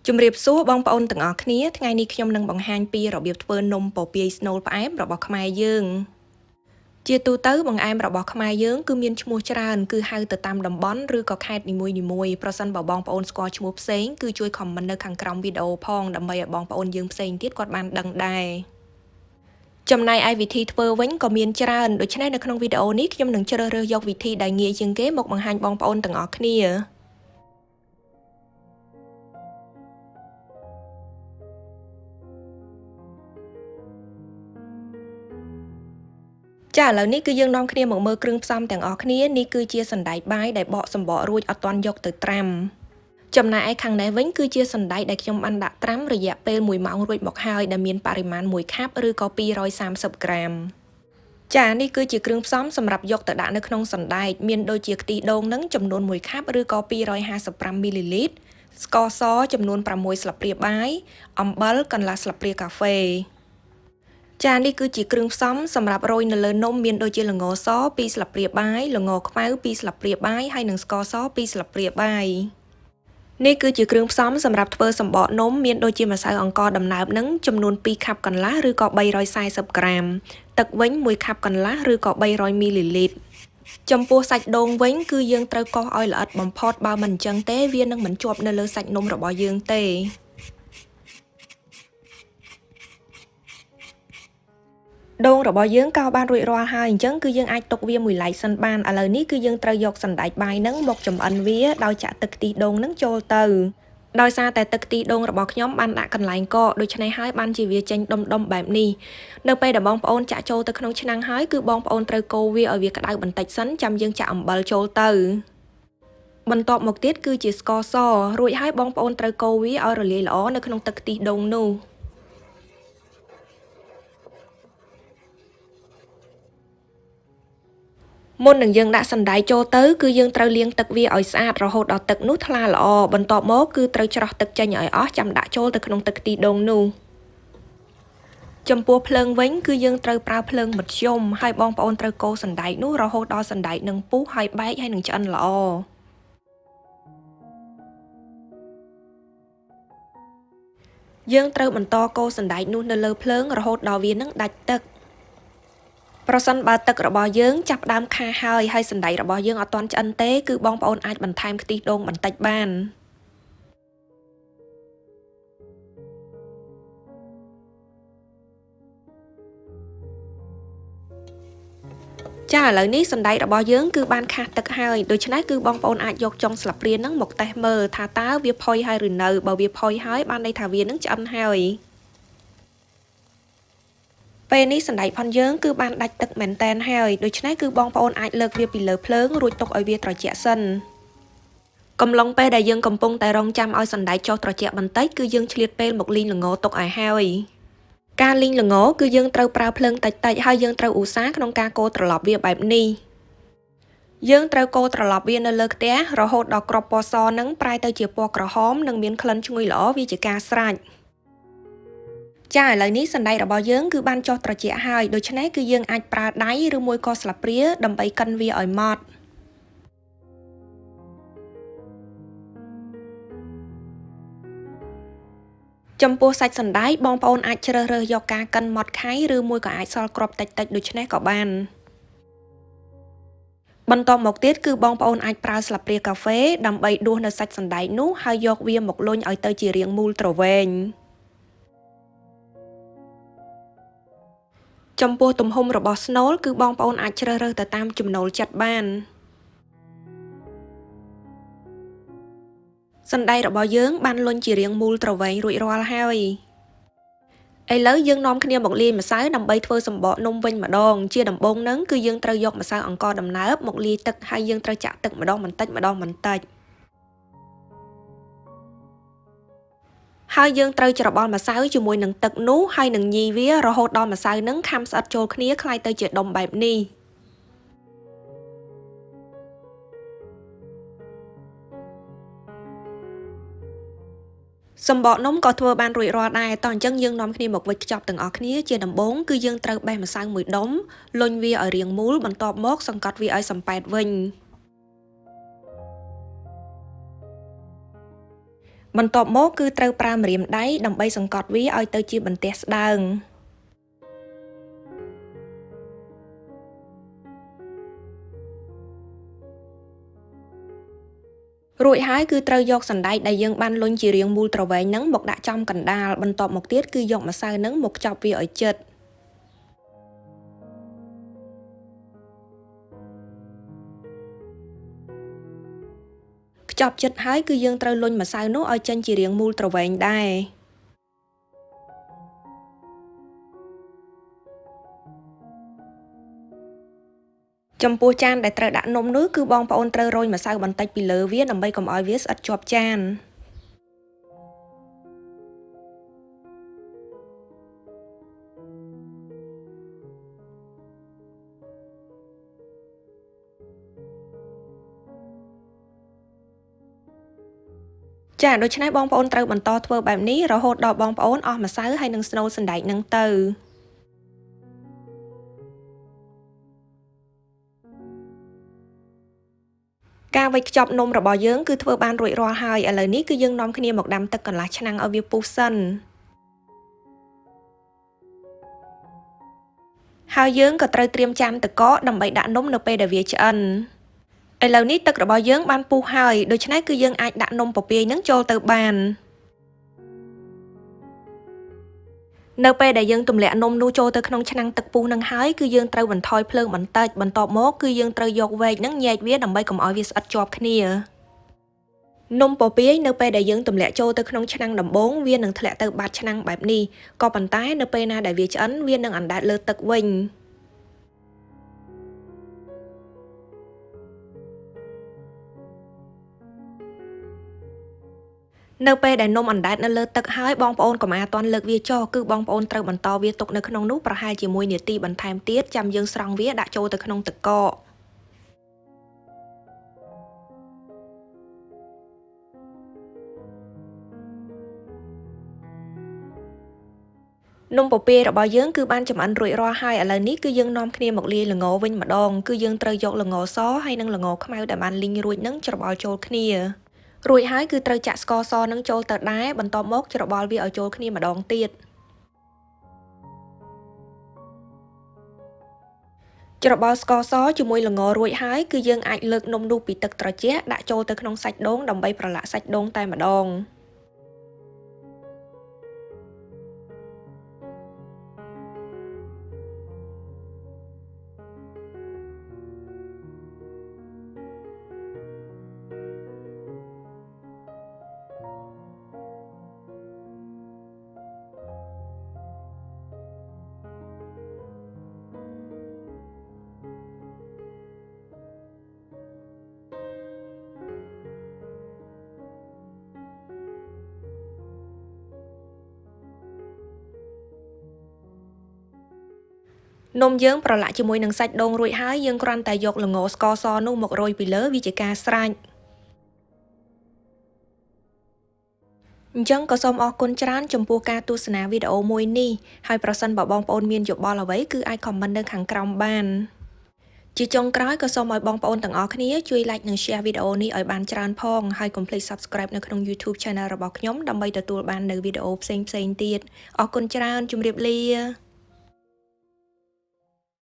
ជំរាបសួរបងប្អូនទាំងអស់គ្នាថ្ងៃនេះខ្ញុំនឹងបង្ហាញពីរបៀបធ្វើនំពពាយស្នូលផ្អែមរបស់ខ្មែរយើងជាទូទៅបង្អែមរបស់ខ្មែរយើងគឺមានឈ្មោះច្រើនគឺហៅទៅតាមតំបន់ឬក៏ខេត្តនីមួយៗប្រសិនបើបងប្អូនស្គាល់ឈ្មោះផ្សេងគឺជួយខមមិននៅខាងក្រោមវីដេអូផងដើម្បីឲ្យបងប្អូនយើងផ្សេងទៀតគាត់បានដឹងដែរចំណែកឯវិធីធ្វើវិញក៏មានច្រើនដូច្នេះនៅក្នុងវីដេអូនេះខ្ញុំនឹងជ្រើសរើសយកវិធីដែលងាយជាងគេមកបង្ហាញបងប្អូនទាំងអស់គ្នាចាឥឡូវនេះគឺយើងនាំគ្នាមកមើលគ្រឿងផ្សំទាំងអស់គ្នានេះគឺជាសណ្តែកបាយដែលបកសំបករួចអត់ទាន់យកទៅត្រាំចំណែកឯខាងនេះវិញគឺជាសណ្តែកដែលខ្ញុំបានដាក់ត្រាំរយៈពេល1ម៉ោងរួចមកហើយដែលមានបរិមាណ1ខាប់ឬក៏230ក្រាមចានេះគឺជាគ្រឿងផ្សំសម្រាប់យកទៅដាក់នៅក្នុងសណ្តែកមានដូចជាខ្ទិះដូងនឹងចំនួន1ខាប់ឬក៏255មីលីលីត្រស្ករសចំនួន6ស្លាបព្រាបាយអំបិលកន្លះស្លាបព្រាកាហ្វេចានេះគឺជាគ្រឿងផ្សំសម្រាប់រោយនៅលើនំមានដូចជាល្ងស2ស្លាបព្រាបាយល្ងខ្មៅ2ស្លាបព្រាបាយហើយនិងស្ករស2ស្លាបព្រាបាយនេះគឺជាគ្រឿងផ្សំសម្រាប់ធ្វើសម្បកនំមានដូចជាម្សៅអង្ករដំណើបនឹងចំនួន2ខាប់កន្លះឬក៏340ក្រាមទឹកវិញ1ខាប់កន្លះឬក៏300មីលីលីត្រចំពោះសាច់ដូងវិញគឺយើងត្រូវកោសឲ្យល្អិតបំផុតបើមិនអញ្ចឹងទេវានឹងមិនជាប់នៅលើសាច់នំរបស់យើងទេដូងរបស់យើងកោសបានរួចរាល់ហើយអញ្ចឹងគឺយើងអាចទុកវាមួយឡែកសិនបានឥឡូវនេះគឺយើងត្រូវយកសណ្តែកបាយនឹងមកចម្អិនវាដោយចាក់ទឹកខ្ទិះដូងនឹងចូលទៅដោយសារតែទឹកខ្ទិះដូងរបស់ខ្ញុំបានដាក់កន្លែងកកដូច្នេះហើយបានជាវាចេញដុំៗបែបនេះនៅពេលដែលបងប្អូនចាក់ចូលទៅក្នុងឆ្នាំងហើយគឺបងប្អូនត្រូវកូរវាឲ្យវាក្តៅបន្តិចសិនចាំយើងចាក់អំបិលចូលទៅបន្ទាប់មកទៀតគឺជាស្ករសរួចហើយបងប្អូនត្រូវកូរវាឲ្យរលាយល្អនៅក្នុងទឹកខ្ទិះដូងនោះមុននឹងយើងដាក់សណ្តែកចូលទៅគឺយើងត្រូវលាងទឹកវាឲ្យស្អាតរហូតដល់ទឹកនោះថ្លាល្អបន្ទាប់មកគឺត្រូវច្រោះទឹកចេញឲ្យអស់ចាំដាក់ចូលទៅក្នុងទឹកខ្ទិះដូងនោះចំពោះភ្លើងវិញគឺយើងត្រូវប្រើភ្លើងមធ្យមហើយបងប្អូនត្រូវកូរសណ្តែកនោះរហូតដល់សណ្តែកនឹងពុះហើយបែកហើយនឹងឆ្អិនល្អយើងត្រូវបន្តកូរសណ្តែកនោះនៅលើភ្លើងរហូតដល់វានឹងដាច់ទឹកប្រសិនបើទឹករបស់យើងចាប់ផ្ដើមខាហើយសណ្តែករបស់យើងអត់ទាន់ឆ្អិនទេគឺបងប្អូនអាចបន្ថែមខ្ទិះដូងបន្តិចបានចាឥឡូវនេះសណ្តែករបស់យើងគឺបានខាស់ទឹកហើយដូច្នេះគឺបងប្អូនអាចយកចុងស្លាបព្រានឹងមកតេស្តមើលថាតើវាផុយហើយឬនៅបើវាផុយហើយបានន័យថាវានឹងឆ្អិនហើយពេលនេះសណ្តែកផុនយើងគឺបានដាច់ទឹកមែនតែនហើយដូច្នេះគឺបងប្អូនអាចលើកវាពីលើភ្លើងរួចទុកឲ្យវាត្រជាក់សិនកំឡុងពេលដែលយើងកំពុងតែរង់ចាំឲ្យសណ្តែកចុះត្រជាក់បន្តិចគឺយើងឆ្លៀតពេលមកលីងល្ងទុកឲ្យហើយការលីងល្ងគឺយើងត្រូវប្រើភ្លើងតិចៗហើយយើងត្រូវឧស្សាហ៍ក្នុងការកូរត្រឡប់វាបែបនេះយើងត្រូវកូរត្រឡប់វានៅលើខ្ទះរហូតដល់គ្រាប់ពណ៌សនឹងប្រែទៅជាពណ៌ក្រហមនិងមានក្លិនឈ្ងុយល្អវាជាការស្រេចចាឥឡូវនេះសណ្តែករបស់យើងគឺបានចុះត្រជាក់ហើយដូច្នេះគឺយើងអាចប្រើដៃឬមួយក៏ស្លាបព្រាដើម្បីកិនវាឲ្យម៉ត់ចំពោះសាច់សណ្តែកបងប្អូនអាចជ្រើសរើសយកការកិនម៉ត់ខៃឬមួយក៏អាចសល់គ្រាប់តិចៗដូច្នេះក៏បានបន្ទាប់មកទៀតគឺបងប្អូនអាចប្រើស្លាបព្រាកាហ្វេដើម្បីដួសនៅសាច់សណ្តែកនោះហើយយកវាមកលុញឲ្យទៅជារាងមូលទ្រវែងចំពោះទំហំរបស់ស្នូលគឺបងប្អូនអាចជ្រើសរើសទៅតាមចំណូលចិត្តបានសណ្តែករបស់យើងបានលុញជារាងមូលទ្រវែងរួចរាល់ហើយឥឡូវយើងនាំគ្នាមកលាយម្សៅដើម្បីធ្វើសម្បកនំវិញម្ដងជាដំបូងហ្នឹងគឺយើងត្រូវយកម្សៅអង្ករដំណើបមកលាយទឹកហើយយើងត្រូវចាក់ទឹកម្ដងបន្តិចហើយយើងត្រូវច្របល់ម្សៅជាមួយនឹងទឹកនោះហើយនឹងញីវារហូតដល់ម្សៅនឹងខាំស្អិតចូលគ្នាคล้ายទៅជាដុំបែបនេះសម្បកនំក៏ធ្វើបានរួចរាល់ដែរតោះអញ្ចឹងយើងនាំគ្នាមកវិចខ្ចប់ទាំងអស់គ្នាជាដំបូងគឺយើងត្រូវបេះម្សៅមួយដុំលុញវាឲ្យរាងមូលបន្ទាប់មកសង្កត់វាឲ្យសំប៉ែតវិញ បន្ទាប់មកគឺត្រូវប្រើម្រាមដៃដើម្បីសង្កត់វាឲ្យទៅជាបន្ទះស្ដើងរួចហើយគឺត្រូវយកសណ្តែកដែលយើងបានលុញជារាងមូលត្រវែងហ្នឹងមកដាក់ចំកណ្ដាលបន្ទាប់មកទៀតគឺយកម្សៅហ្នឹងមកខ្ចប់វាឲ្យជិតខ្ចប់ជិតហើយគឺយើងត្រូវលុញម្សៅនោះឲ្យចេញជារាងមូលត្រវែងដែរចំពោះចានដែលត្រូវដាក់នំនោះគឺបងប្អូនត្រូវរោយម្សៅបន្តិចពីលើវាដើម្បីកុំឲ្យវាស្អិតជាប់ចានចាដូច្នេះបងប្អូនត្រូវបន្តធ្វើបែបនេះរហូតដល់បងប្អូនអស់ម្សៅហើយនឹងស្នូលសណ្តែកនឹងទៅការវេចខ្ចប់នំរបស់យើងគឺធ្វើបានរួចរាល់ហើយឥឡូវនេះគឺយើងនាំគ្នាមកដាំទឹកកន្លះឆ្នាំងឲ្យវាពុះសិនហើយយើងក៏ត្រូវត្រៀមចានទឹកកកដើម្បីដាក់នំនៅពេលដែលវាឆ្អិនឥឡូវនេះទឹករបស់យើងបានពុះហើយដូច្នេះគឺយើងអាចដាក់នំពពាយនឹងចូលទៅបាននៅពេលដែលយើងទម្លាក់នំនោះចូលទៅក្នុងឆ្នាំងទឹកពុះនឹងហើយគឺយើងត្រូវបន្ថយភ្លើងបន្តិចបន្ទាប់មកគឺយើងត្រូវយកវែកនឹងញែកវាដើម្បីកុំឲ្យវាស្អិតជាប់គ្នានំពពាយនៅពេលដែលយើងទម្លាក់ចូលទៅក្នុងឆ្នាំងដំបូងវានឹងធ្លាក់ទៅបាតឆ្នាំងបែបនេះក៏ប៉ុន្តែនៅពេលណាដែលវាឆ្អិនវានឹងអណ្ដែតលើទឹកវិញនៅពេលដែលនំអណ្ដែតនៅលើទឹកហើយបងប្អូនកុំអាតន់លើកវាចុះគឺបងប្អូនត្រូវបន្តវាទុកនៅក្នុងនោះប្រហែលជា1នាទីបន្ថែមទៀតចាំយើងស្រង់វាដាក់ចូលទៅក្នុងទឹកកកនំពពាយរបស់យើងគឺបានចម្អិនរួចរាល់ហើយឥឡូវនេះគឺយើងនាំគ្នាមកលាយល្ងវិញម្ដងគឺយើងត្រូវយកល្ងសហើយនិងល្ងខ្មៅដែលបានលីងរួចនឹងច្របល់ចូលគ្នារួចហើយគឺត្រូវចាក់ស្ករសនឹងចូលទៅដែរបន្ទាប់មកច្របល់វាឲ្យចូលគ្នាម្ដងទៀតច្របល់ស្ករសជាមួយល្ងរួចហើយគឺយើងអាចលើកនំនោះពីទឹកត្រជាក់ដាក់ចូលទៅក្នុងសាច់ដូងដើម្បីប្រឡាក់សាច់ដូងតែម្ដងនំយើងប្រឡាក់ជាមួយនឹងសាច់ដូងរួចហើយយើងគ្រាន់តែយកល្ងស្ករសនោះមករោយពីលើវាជាការស្រេចអញ្ចឹងក៏សូមអរគុណច្រើនចំពោះការទស្សនាវីដេអូមួយនេះហើយប្រសិនបើបងប្អូនមានយោបល់អ្វីគឺអាចខមមិននៅខាងក្រោមបានជាចុងក្រោយក៏សូមឲ្យបងប្អូនទាំងអស់គ្នាជួយ like និង share វីដេអូនេះឲ្យបានច្រើនផងហើយកុំភ្លេច subscribe នៅក្នុង YouTube Channel របស់ខ្ញុំដើម្បីទទួលបាននូវវីដេអូផ្សេងៗទៀតអរគុណច្រើនជម្រាបលា